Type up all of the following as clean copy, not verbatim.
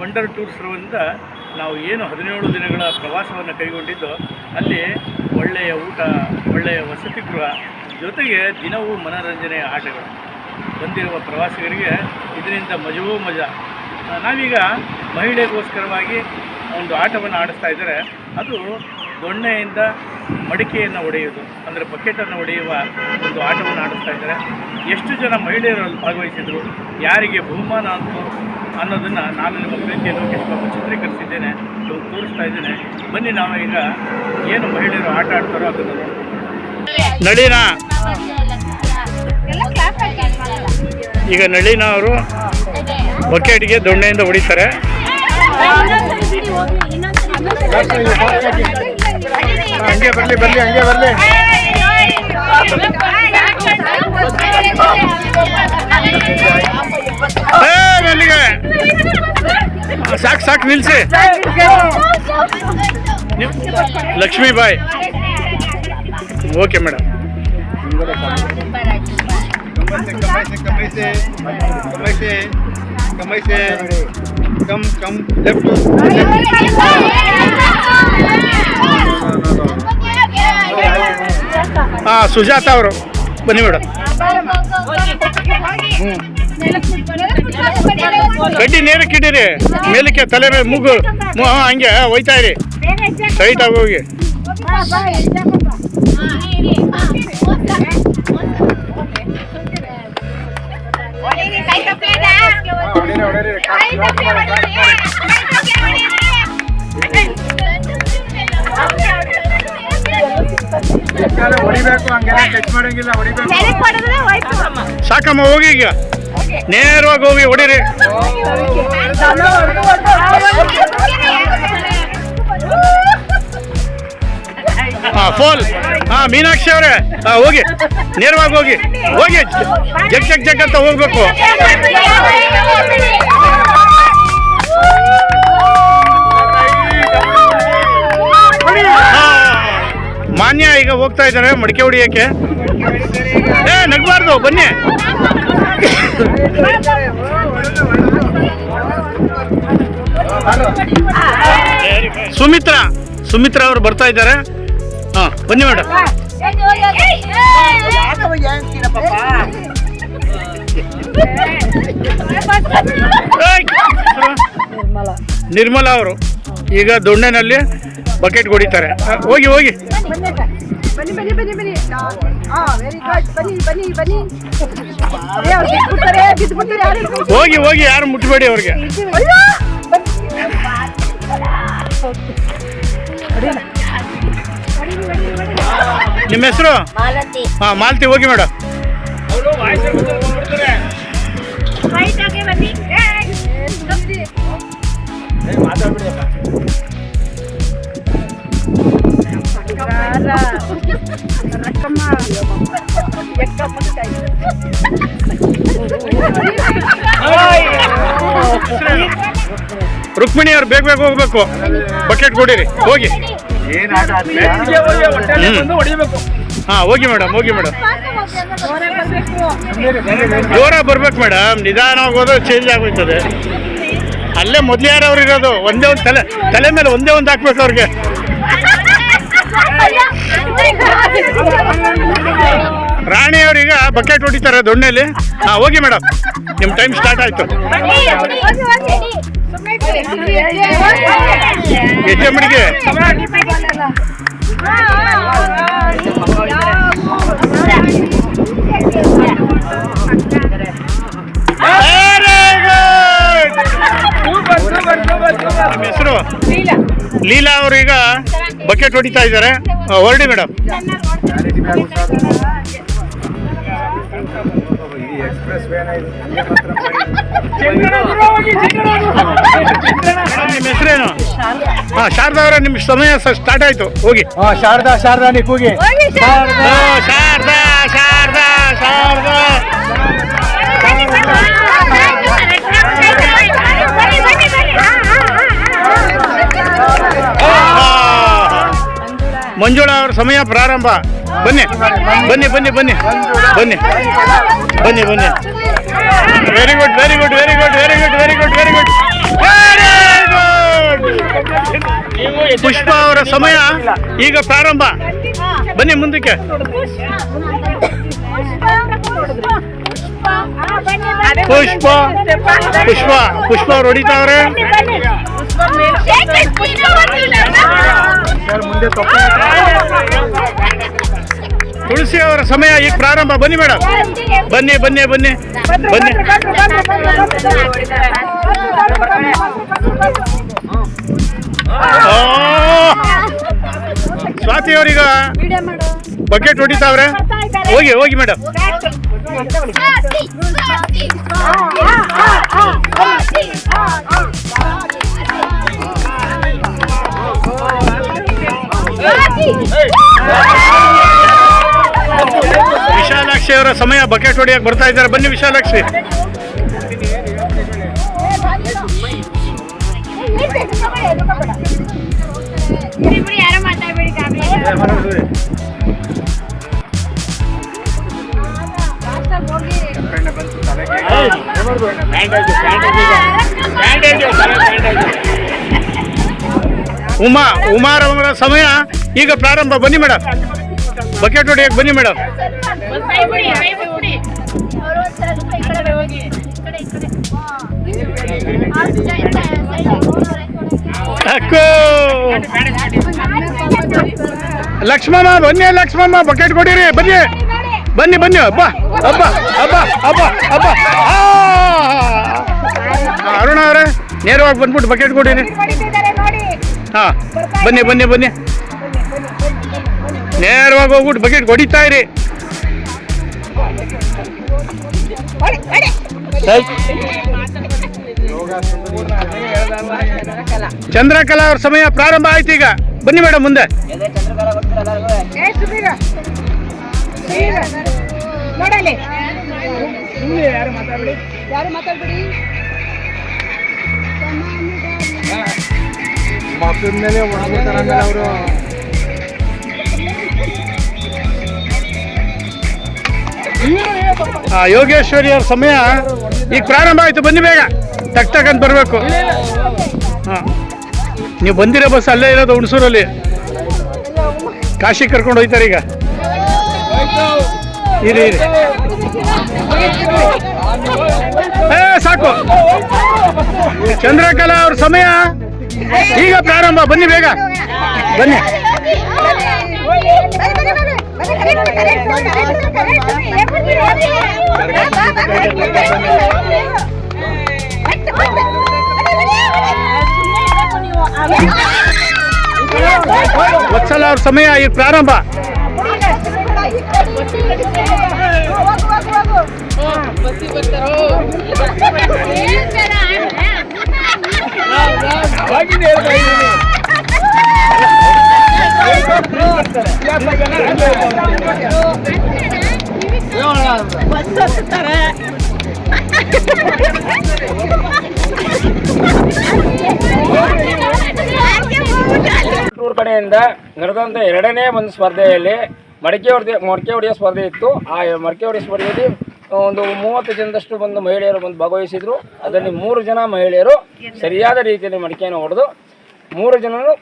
Wonder ಟೂರ್ಸ್ರಿಂದ ನಾವು ಏನು 17 ದಿನಗಳ ಪ್ರವಾಸವನ್ನು ಕೈಗೊಂಡಿದ್ದು, ಅಲ್ಲಿ ಒಳ್ಳೆಯ ಊಟ, ಒಳ್ಳೆಯ ವಸತಿ ಗೃಹ, ಜೊತೆಗೆ ದಿನವೂ ಮನೋರಂಜನೆಯ ಆಟಗಳು. ಬಂದಿರುವ ಪ್ರವಾಸಿಗರಿಗೆ ಇದರಿಂದ ಮಜವೋ ಮಜಾ. ನಾವೀಗ ಮಹಿಳೆಗೋಸ್ಕರವಾಗಿ ಒಂದು ಆಟವನ್ನು ಆಡಿಸ್ತಾ ಇದ್ದರೆ, ಅದು ದೊಣ್ಣೆಯಿಂದ ಮಡಿಕೆಯನ್ನು ಹೊಡೆಯುವುದು, ಅಂದರೆ ಬಕೆಟನ್ನು ಹೊಡೆಯುವ ಒಂದು ಆಟವನ್ನು ಆಡಿಸ್ತಾ ಇದ್ದಾರೆ. ಎಷ್ಟು ಜನ ಮಹಿಳೆಯರಲ್ಲಿ ಭಾಗವಹಿಸಿದರು, ಯಾರಿಗೆ ಬಹುಮಾನ ಅಂತು ಅನ್ನೋದನ್ನು ನಾನು ನಿಮ್ಮ ಪ್ರೀತಿಯ ಲೋಕೇಶ್ ಬಾಬು ಚಿತ್ರೀಕರಿಸಿದ್ದೇನೆ, ಇವಾಗ ತೋರಿಸ್ತಾ ಇದ್ದೇನೆ. ಬನ್ನಿ ನಾವು ಈಗ ಏನು ಮಹಿಳೆಯರು ಆಟ ಆಡ್ತಾರೋ ಅದನ್ನು ನೋಡ್ಕೊಂಡು ನಳಿನಾ. ಈಗ ನಳಿನಾ ಅವರು ಬಕೆಟ್ಗೆ ದೊಣ್ಣೆಯಿಂದ ಹೊಡಿತಾರೆ. ಹಂಗೆ ಬರ್ಲಿ ಬರ್ಲಿ ಹಂಗೆ ಬರ್ಲಿ. ಸಾಕು ಸಾಕು ನಿಲ್ಸಿ. ಲಕ್ಷ್ಮೀಬಾಯಿ. Okay madam. ಹಾಂ, ಸುಜಾತ ಅವರು ಬನ್ನಿ ಮೇಡಮ್. ಕಡ್ಡಿ ನೇರಕ್ಕೆ ಇಡೀರಿ, ಮೇಲಕ್ಕೆ ತಲೆ ಮೇಲೆ ಮೂಗು ಹಂಗೆ ಹೋಯ್ತಾ ಇರಿ, ಸ್ಟ್ರೈಟ್ ಆಗಿ ಹೋಗಿ. ಹೊಡಿಬೇಕು, ಹಂಗೆಲ್ಲ ಟಚ್ ಮಾಡಂಗಿಲ್ಲ, ಹೊಡಿಬೇಕು. ಸಾಕಮ್ಮ, ಹೋಗಿ ಈಗ ನೇರವಾಗಿ ಹೋಗಿ ಹೊಡಿರಿ. ಹಾಂ, ಫೋಲ್. ಹಾಂ, ಮೀನಾಕ್ಷಿ ಅವರೇ, ಹಾಂ ಹೋಗಿ, ನೇರವಾಗಿ ಹೋಗಿ ಹೋಗಿ, ಜಗ್ ಜಗ್ ಜಗ್ ಅಂತ ಹೋಗ್ಬೇಕು. ಮಾನ್ಯ ಈಗ ಹೋಗ್ತಾ ಇದ್ದಾರೆ ಮಡಿಕೆ ಹೊಡಿಯಕ್ಕೆ. ನಗಬಾರ್ದು, ಬನ್ನಿ. ಸುಮಿತ್ರಾ ಅವರು ಬರ್ತಾ ಇದ್ದಾರೆ. ಹಾಂ, ಬನ್ನಿ ಮೇಡಮ್. ನಿರ್ಮಲಾ ಅವರು ಈಗ ದೊಣ್ಣೆನಲ್ಲಿ ಬಕೆಟ್ ಹೊಡಿತಾರೆ. ಹೋಗಿ ಹೋಗಿ ಹೋಗಿ ಹೋಗಿ, ಯಾರು ಮುಟ್ಬೇಡಿ ಅವ್ರಿಗೆ. ನಿಮ್ಮ ಹೆಸರು? ಹಾಂ, ಮಾಲತಿ. ಹೋಗಿ ಮೇಡಮ್. ರುಕ್ಮಿಣಿ ಅವ್ರು ಬೇಗ ಬೇಗ ಹೋಗ್ಬೇಕು, ಬಕೆಟ್ ಕೊಡಿರಿ. ಹೋಗಿ. ಹಾಂ, ಹೋಗಿ ಮೇಡಮ್, ಹೋಗಿ ಮೇಡಮ್. ಜೋರ ಬರ್ಬೇಕು ಮೇಡಮ್, ನಿಧಾನವಾಗಿ ಹೋದ್ರೆ ಚೇಂಜ್ ಆಗೋಯ್ತದೆ. ಅಲ್ಲೇ ಮೊದಲು ಯಾರವ್ರು ಇರೋದು, ಒಂದೇ ಒಂದು ತಲೆ ಮೇಲೆ ಒಂದೇ ಒಂದು ಹಾಕ್ಬೇಕು ಅವ್ರಿಗೆ. ರಾಣಿ ಅವ್ರೀಗ ಬಕೆಟ್ ಹೊಡಿತಾರೆ ದೊಣ್ಣೆಲಿ. ಹಾಂ, ಹೋಗಿ ಮೇಡಮ್, ನಿಮ್ಮ ಟೈಮ್ ಸ್ಟಾರ್ಟ್ ಆಯಿತು. ಹೆಜ್ಜೆಮ್ಮಡಿಗೆ. ನಿಮ್ಮ ಹೆಸರು? ಲೀಲಾ ಅವರು ಈಗ ಬಕೆಟ್ ಹೊಡಿತಾ ಇದ್ದಾರೆ. ಹೊರಡಿ ಮೇಡಮ್. ನಿಮ್ಮ ಹೆಸರೇನು? ಹಾಂ, ಶಾರದಾ ಅವರ ನಿಮ್ಮ ಸಮಯ ಸ್ಟಾರ್ಟ್ ಆಯ್ತು. ಹೋಗಿ. ಶಾರದಾ ಶಾರದಾ ನೀವು ಹೋಗಿ. ಶಾರದಾ ಶಾರದಾ ಶಾರದಾ ಶಾರದಾ. ಮಂಜುಳಾ ಅವರ ಸಮಯ ಪ್ರಾರಂಭ. ಬನ್ನಿ ಬನ್ನಿ ಬನ್ನಿ ಬನ್ನಿ ಬನ್ನಿ ಬನ್ನಿ ಬನ್ನಿ. Very good very good very good very good very good very good. Pushpa ಅವರ ಸಮಯ ಈಗ ಪ್ರಾರಂಭ. ಬನ್ನಿ ಮುಂದಕ್ಕೆ. ಪುಷ್ಪ ಪುಷ್ಪ ಪುಷ್ಪ ಅವ್ರು ಹೊಡಿತಾವ್ರೆ. ತುಳಸಿ ಅವರ ಸಮಯ ಈಗ ಪ್ರಾರಂಭ. ಬನ್ನಿ ಮೇಡಮ್, ಬನ್ನಿ ಬನ್ನಿ ಬನ್ನಿ ಬನ್ನಿ. ಸ್ವಾತಿ ಅವ್ರೀಗ ಬಕೆಟ್ ಹೊಡಿತಾವ್ರೆ. ಹೋಗಿ ಹೋಗಿ ಮೇಡಮ್. ವಿಶಾಲಾಕ್ಷಿ ಅವರ ಸಮಯ ಬಕೆಟ್ ಹೊಡಿಯಕ್ಕೆ ಬರ್ತಾ ಇದ್ದಾರೆ. ಬನ್ನಿ ವಿಶಾಲಾಕ್ಷಿ. ಉಮಾರವರ ಸಮಯ ಈಗ ಪ್ರಾರಂಭ. ಬನ್ನಿ ಮೇಡಮ್, ಬಕೆಟ್ ಹೊಡಿಯಕ್ಕೆ ಬನ್ನಿ ಮೇಡಮ್. ಅಕ್ಕೋ ಲಕ್ಷ್ಮಮ್ಮ ಬನ್ನಿ, ಲಕ್ಷ್ಮಮ್ಮ ಬಕೆಟ್ ಕೊಡಿರಿ. ಬನ್ನಿ ಬನ್ನಿ ಬನ್ನಿ. ಹಬ್ಬ ಹಬ್ಬ ಹಬ್ಬ ಹಬ್ಬ ಹಬ್ಬ. ಅರುಣ ಅವರೇ ನೇರವಾಗಿ ಬಂದ್ಬಿಟ್ಟು ಬಕೆಟ್ ಕೊಡಿರಿ. ಹಾ ಬನ್ನಿ ಬನ್ನಿ ಬನ್ನಿ. ನೇರವಾಗಿ ಹೋಗ್ಬಿಟ್ಟು ಬಕೆಟ್ ಹೊಡಿತಾ ಇರಿ. ಚಂದ್ರಕಲಾ ಅವ್ರ ಸಮಯ ಪ್ರಾರಂಭ ಆಯ್ತು ಈಗ. ಬನ್ನಿ ಮೇಡಮ್ ಮುಂದೆ. ಮಕ್ಕಳ ಮೇಲೆ ಅವರು ಯೋಗೇಶ್ವರಿ ಅವ್ರ ಸಮಯ ಈಗ ಪ್ರಾರಂಭ ಆಯ್ತು. ಬನ್ನಿ ಬೇಗ, ಟಕ್ ಟಕ್ ಅಂತ ಬರಬೇಕು. ಹಾಂ, ನೀವು ಬಂದಿರೋ ಬಸ್ ಅಲ್ಲೇ ಇರೋದು ಹುಣಸೂರಲ್ಲಿ. ಕಾಶಿ ಕರ್ಕೊಂಡು ಹೋಯ್ತಾರೆ ಈಗ. ಇರಿ ಇರಿ. ಸಾಕು. ಚಂದ್ರಕಲಾ ಅವ್ರ ಸಮಯ ಈಗ ಪ್ರಾರಂಭ. ಬನ್ನಿ ಬೇಗ ಬನ್ನಿ. ವತ್ಸಲ ಅವ್ರ ಸಮಯ ಈಗ ಪ್ರಾರಂಭ. ಕಡೆಯಿಂದ ನಡೆದಂಥ ಎರಡನೇ ಒಂದು ಸ್ಪರ್ಧೆಯಲ್ಲಿ ಮಡಕೆ ಹೊಡೆಯೋ ಸ್ಪರ್ಧೆ ಇತ್ತು. ಆ ಮಡಕೆ ಹೊಡೆಯೋ ಸ್ಪರ್ಧೆಯಲ್ಲಿ ಒಂದು 30 ಜನದಷ್ಟು ಬಂದು ಮಹಿಳೆಯರು ಬಂದು ಭಾಗವಹಿಸಿದ್ರು. ಅದರಲ್ಲಿ 3 ಜನ ಮಹಿಳೆಯರು ಸರಿಯಾದ ರೀತಿಯಲ್ಲಿ ಮಡಿಕೆಯನ್ನು ಹೊಡೆದು 3 ಜನರು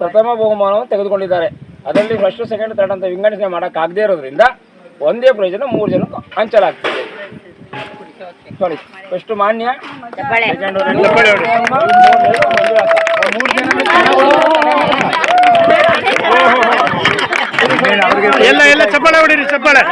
ಪ್ರಥಮ ಬಹುಮಾನವನ್ನು ತೆಗೆದುಕೊಂಡಿದ್ದಾರೆ. ಅದರಲ್ಲಿ ಫಸ್ಟ್ ಸೆಕೆಂಡ್ ಥರ್ಡ್ ಅಂತ ವಿಂಗಡಣೆ ಮಾಡೋಕ್ಕಾಗದೇ ಇರೋದ್ರಿಂದ ಒಂದೇ ಪ್ರಯೋಜನ 3 ಜನಕ್ಕೆ ಹಂಚಲಾಗ್ತದೆ. ಸಾರಿ, ಫಸ್ಟ್ ಮಾನ್ಯ, ಸೆಕೆಂಡ್ ಎಲ್ಲ ಚಪ್ಪಾಳೆ ಹೊಡೀರಿ, ಚಪ್ಪಾಳೆ.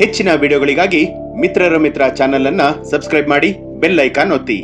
ಹೆಚ್ಚಿನ ವಿಡಿಯೋಗಳಿಗಾಗಿ ಮಿತ್ರರ ಮಿತ್ರ ಚಾನೆಲ್ ಅನ್ನ ಸಬ್ಸ್ಕ್ರೈಬ್ ಮಾಡಿ ಬೆಲ್ ಐಕಾನ್ ಒತ್ತಿ.